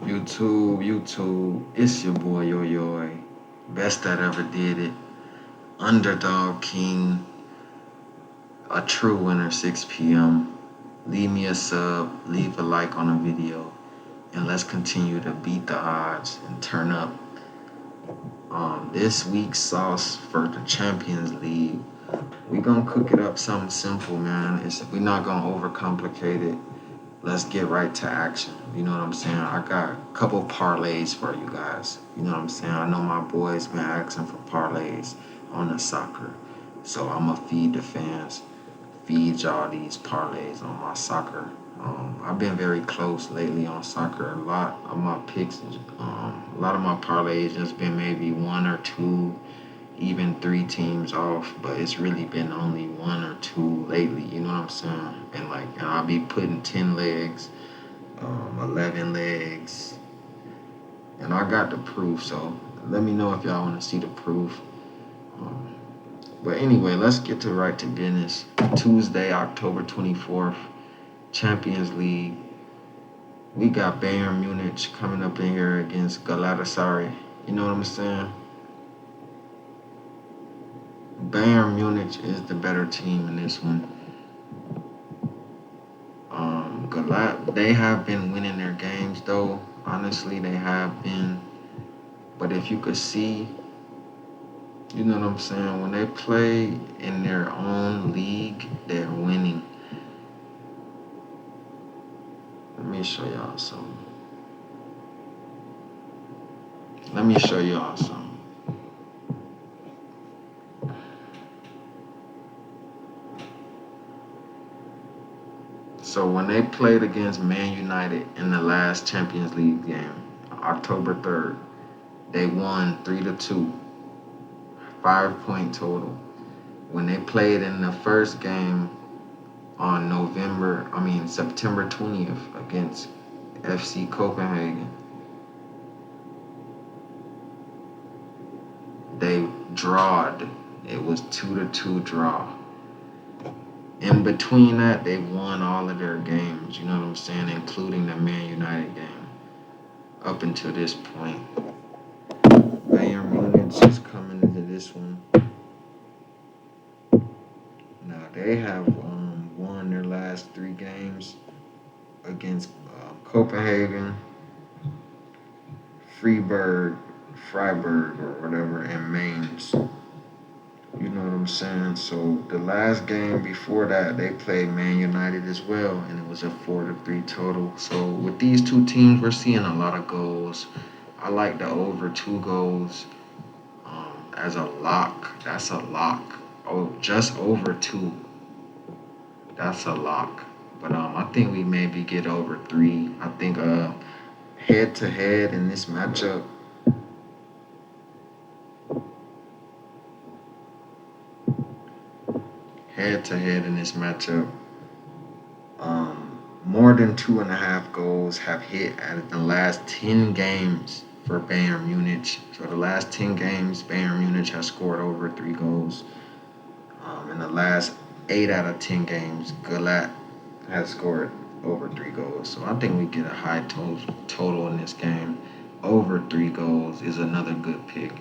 YouTube, it's your boy Yo Yo, best that ever did it, underdog king, a true winner, 6 p.m. Leave me a sub, leave a like on the video, and let's continue to beat the odds and turn up. This week's sauce for the Champions League, we gonna cook it up something simple, man. We're not gonna overcomplicate it. Let's get right to action. You know what I'm saying? I got a couple parlays for you guys. You know what I'm saying? I know my boys been asking for parlays on the soccer. So I'ma feed the fans, feed y'all these parlays on my soccer. I've been very close lately on soccer. A lot of my picks, a lot of my parlays just been maybe one or two, even three teams off, but it's really been only one or two lately, you know what I'm saying? And I'll be putting 10 legs, 11 legs, and I got the proof, so let me know if y'all want to see the proof. Um, but anyway, let's get to right to business. Tuesday, October 24th, Champions League. We got Bayern Munich coming up in here against Galatasaray. You know what I'm saying? Bayern Munich is the better team in this one. They have been winning their games though. Honestly, they have been. But if you could see, you know what I'm saying, when they play in their own league, they're winning. Let me show y'all something. Let me show y'all something. So when they played against Man United in the last Champions League game, October 3rd, they won 3-2, 5-point total. When they played in the first game on September 20th against FC Copenhagen, they drawed. It was 2-2 draw. In between that, they won all of their games, you know what I'm saying, including the Man United game. Up until this point, Bayern Munich is coming into this one. Now they have won their last three games against Copenhagen, Freiburg or whatever, and Mainz. You know what I'm saying? So the last game before that, they played Man United as well, and it was a 4-3 total. So with these two teams, we're seeing a lot of goals. I like the over 2 goals as a lock. That's a lock. Oh, just over 2. That's a lock. But I think we maybe get over 3. I think head to head in this matchup, more than 2.5 goals have hit out of the last 10 games for Bayern Munich. So the last 10 games, Bayern Munich has scored over 3 goals. In the last 8 out of 10 games, Galat has scored over 3 goals. So I think we get a high total in this game. Over 3 goals is another good pick.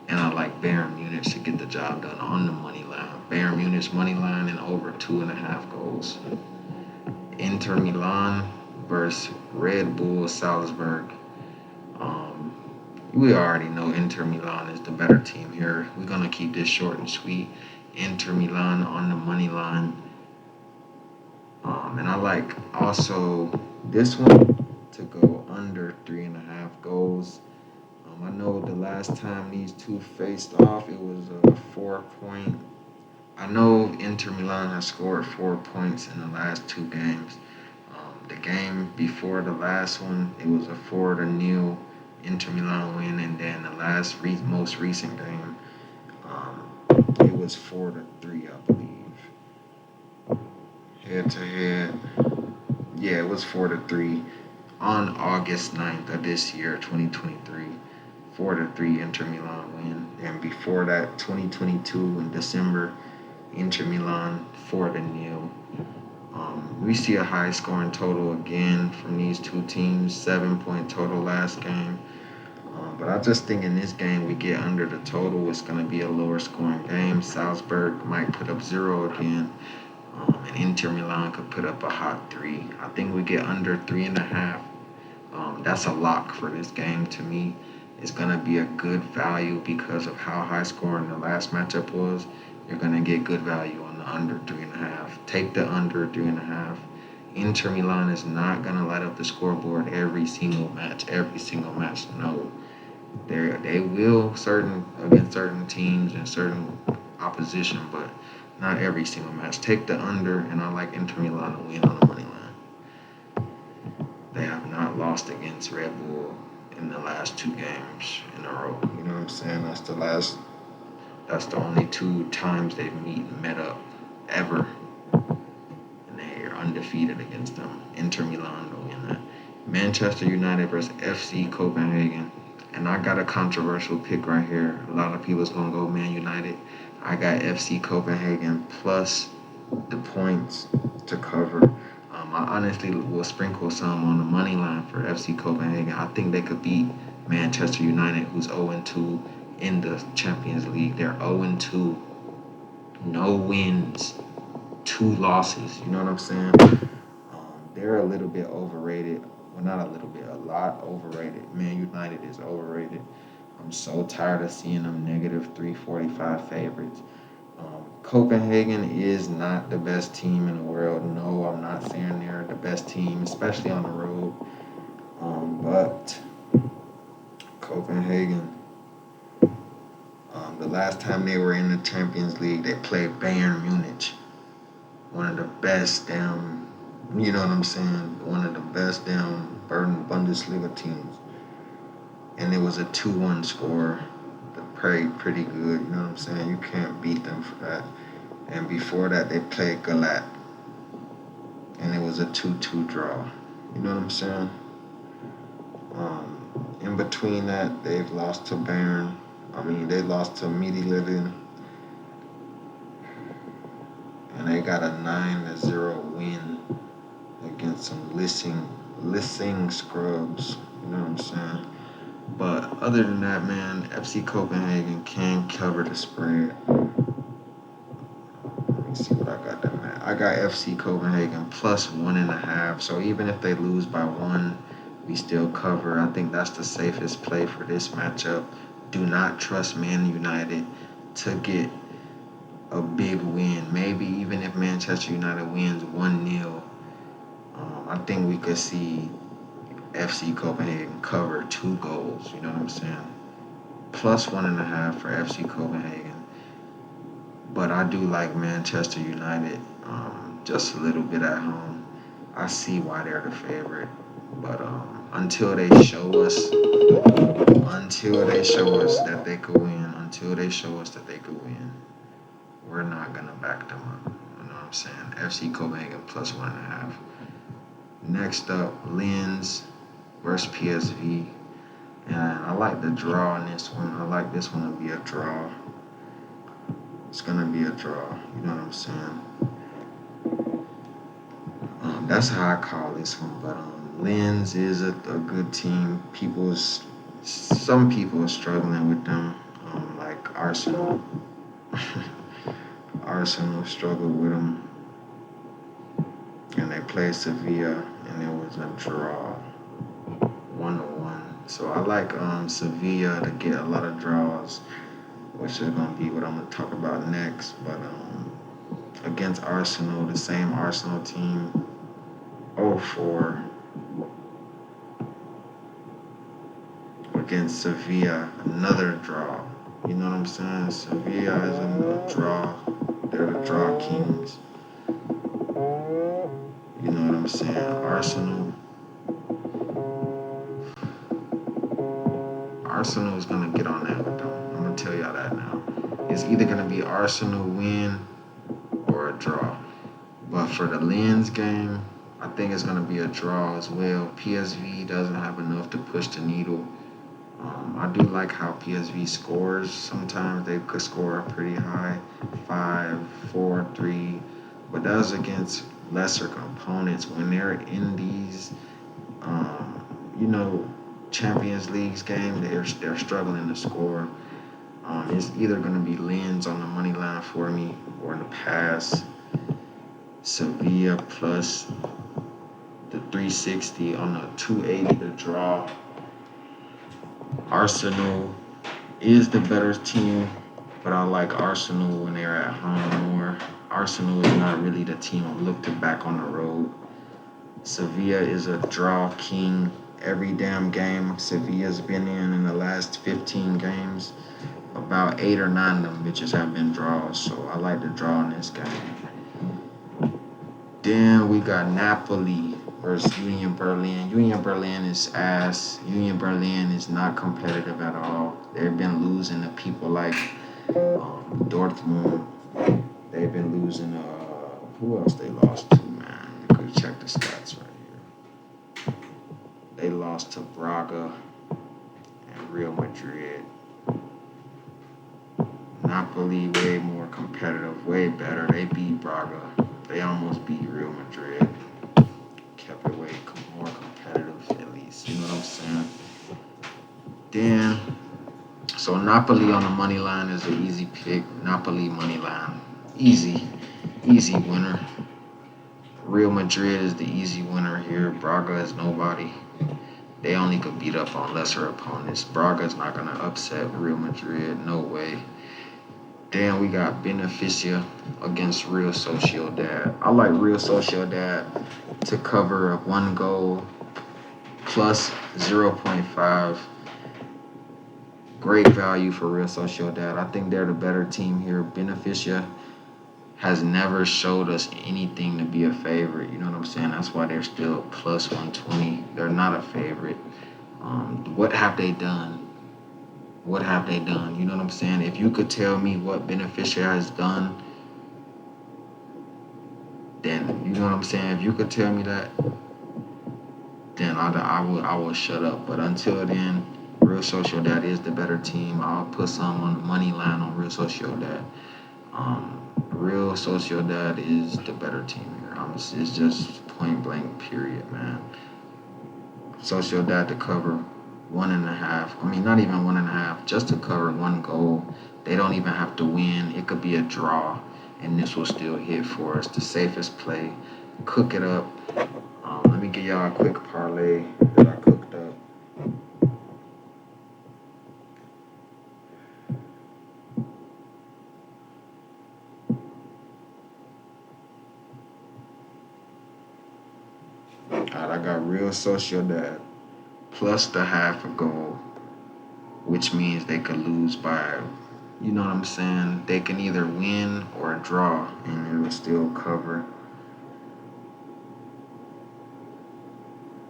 And I like Bayern Munich to get the job done on the money line. Bayern Munich money line and over 2.5 goals. Inter Milan versus Red Bull Salzburg. We already know Inter Milan is the better team here. We're going to keep this short and sweet. Inter Milan on the money line. And I like also this one to go under 3.5 goals. I know the last time these two faced off, it was a 4-point. I know Inter Milan has scored 4 points in the last 2 games. The game before the last one, it was a 4-0 Inter Milan win, and then the most recent game, it was 4-3, I believe. Head to head, yeah, it was 4-3 on August 9th of this year, 2023. 4-3 Inter Milan win, and before that, 2022 in December, Inter Milan 4-0. We see a high scoring total again from these two teams, 7 point total last game. But I just think in this game we get under the total. It's going to be a lower scoring game. Salzburg might put up zero again, and Inter Milan could put up a hot three. I think we get under 3.5. That's a lock for this game to me. It's going to be a good value because of how high scoring the last matchup was. You're going to get good value on the under 3.5. Take the under 3.5. Inter Milan is not going to light up the scoreboard every single match. Every single match, no. They will certain against certain teams and certain opposition, but not every single match. Take the under, and I like Inter Milan to win on the money line. They have not lost against Red Bull in the last two games in a row. You know what I'm saying? That's the only two times they've met up ever, and they are undefeated against them. Inter Milan to win that. Manchester United versus FC Copenhagen. And I got a controversial pick right here. A lot of people's gonna go Man United. I got FC Copenhagen plus the points to cover. I honestly will sprinkle some on the money line for FC Copenhagen. I think they could beat Manchester United, who's 0-2 in the Champions League. They're 0-2, no wins, 2 losses. You know what I'm saying? They're a little bit overrated. Well, not a little bit, a lot overrated. Man United is overrated. I'm so tired of seeing them negative 345 favorites. Copenhagen is not the best team in the world. No, I'm not saying they're the best team, especially on the road. But Copenhagen, the last time they were in the Champions League, they played Bayern Munich, one of the best damn, you know what I'm saying, one of the best damn Bundesliga teams. And it was a 2-1 score. Pretty good, you know what I'm saying? You can't beat them for that. And before that, they played Galat, and it was a 2-2 draw. You know what I'm saying? In between that, they've lost to Bayern. They lost to Midtjylland, and they got a 9-0 win against some Lissing scrubs. You know what I'm saying? But other than that, man, FC Copenhagen can cover the spread. Let me see what I got them at. I got FC Copenhagen plus 1.5. So even if they lose by one, we still cover. I think that's the safest play for this matchup. Do not trust Man United to get a big win. Maybe even if Manchester United wins 1-0, I think we could see FC Copenhagen cover 2 goals. You know what I'm saying? Plus 1.5 for FC Copenhagen. But I do like Manchester United just a little bit at home. I see why they're the favorite. But until they show us that they could win, we're not gonna back them up. You know what I'm saying? FC Copenhagen plus 1.5. Next up, Lens versus PSV. And I like the draw in this one. I like this one to be a draw. It's gonna be a draw. You know what I'm saying? That's how I call this one. But Lens is a good team. Some people are struggling with them, like Arsenal. Arsenal struggled with them, and they played Sevilla, and it was a draw, 1-1. So I like Sevilla to get a lot of draws, which is gonna be what I'm gonna talk about next. But against Arsenal, the same Arsenal team, 0-4 against Sevilla, another draw. You know what I'm saying? Sevilla is a draw. They're the draw kings. You know what I'm saying? Arsenal is gonna get on that with them. I'm gonna tell y'all that now. It's either gonna be Arsenal win or a draw. But for the Lens game, I think it's gonna be a draw as well. PSV doesn't have enough to push the needle. I do like how PSV scores. Sometimes they could score pretty high, 5, 4, 3. But that was against lesser components when they're in these, um, you know, Champions Leagues game. They're struggling to score. It's either going to be Lens on the money line for me or in the pass. Sevilla plus the 360 on the 280 to draw. Arsenal is the better team, but I like Arsenal when they're at home more. Arsenal is not really the team I look to back on the road. Sevilla is a draw king every damn game Sevilla's been in the last 15 games. About 8 or 9 of them bitches have been draws, so I like to draw in this game. Then we got Napoli versus Union Berlin. Union Berlin is ass. Union Berlin is not competitive at all. They've been losing to people like Dortmund. They've been losing. Who else they lost to, man? You could check the stats right here. They lost to Braga and Real Madrid. Napoli way more competitive, way better. They beat Braga. They almost beat Real Madrid. Kept it way more competitive, at least. You know what I'm saying? Then, so Napoli on the money line is an easy pick. Napoli money line, easy winner. Real Madrid is the easy winner here. Braga is nobody. They only could beat up on lesser opponents. Braga's not gonna upset Real Madrid, no way. Then we got Beneficia against Real Sociedad. I like Real Sociedad to cover 1 goal plus 0.5. Great value for Real Sociedad. I think they're the better team here. Beneficia has never showed us anything to be a favorite. You know what I'm saying? That's why they're still plus 120. They're not a favorite. What have they done? What have they done? You know what I'm saying? If you could tell me what Beneficia has done, then you know what I'm saying. If you could tell me that, then I will shut up. But until then, Real Sociedad is the better team. I'll put some on the money line on Real Sociedad. Real Sociedad is the better team here. It's just point blank, period, man. Sociedad to cover 1.5. I mean, not even 1.5, just to cover 1 goal. They don't even have to win. It could be a draw, and this will still hit for us. The safest play. Cook it up. Let me give y'all a quick parlay that I cooked up. All right, I got Real Sociedad plus the half a goal, which means they could lose by, you know what I'm saying? They can either win or draw, and it will still cover.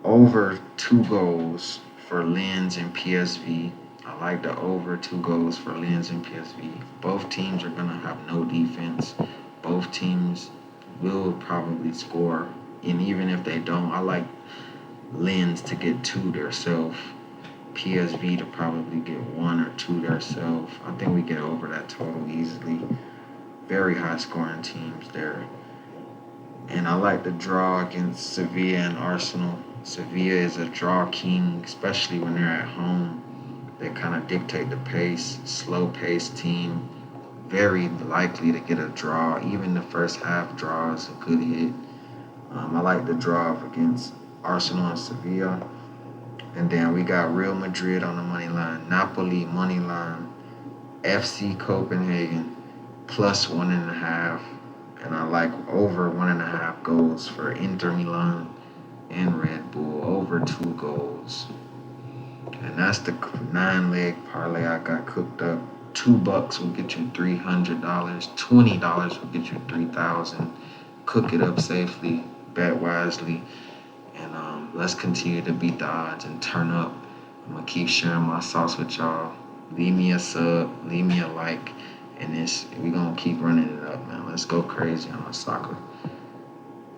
Over 2 goals for Lens and PSV. I like the over 2 goals for Lens and PSV. Both teams are going to have no defense. Both teams will probably score. And even if they don't, I like Lens to get 2 themselves. PSV to probably get 1 or 2 themselves. I think we get over that total easily. Very high scoring teams there. And I like the draw against Sevilla and Arsenal. Sevilla is a draw king, especially when they're at home. They kind of dictate the pace, slow paced team. Very likely to get a draw. Even the first half draw is a good hit. I like the draw against Arsenal and Sevilla. And then we got Real Madrid on the money line, Napoli money line, FC Copenhagen plus 1.5. And I like over 1.5 goals for Inter Milan and Red Bull, over 2 goals. And that's the 9-leg parlay I got cooked up. $2 will get you $300. $20 will get you 3,000. Cook it up safely, bet wisely, and let's continue to beat the odds and turn up. I'm gonna keep sharing my sauce with y'all. Leave me a sub, leave me a like, and we gonna keep running it up, man. Let's go crazy on the soccer.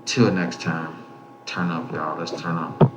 Till next time, turn up, y'all. Let's turn up.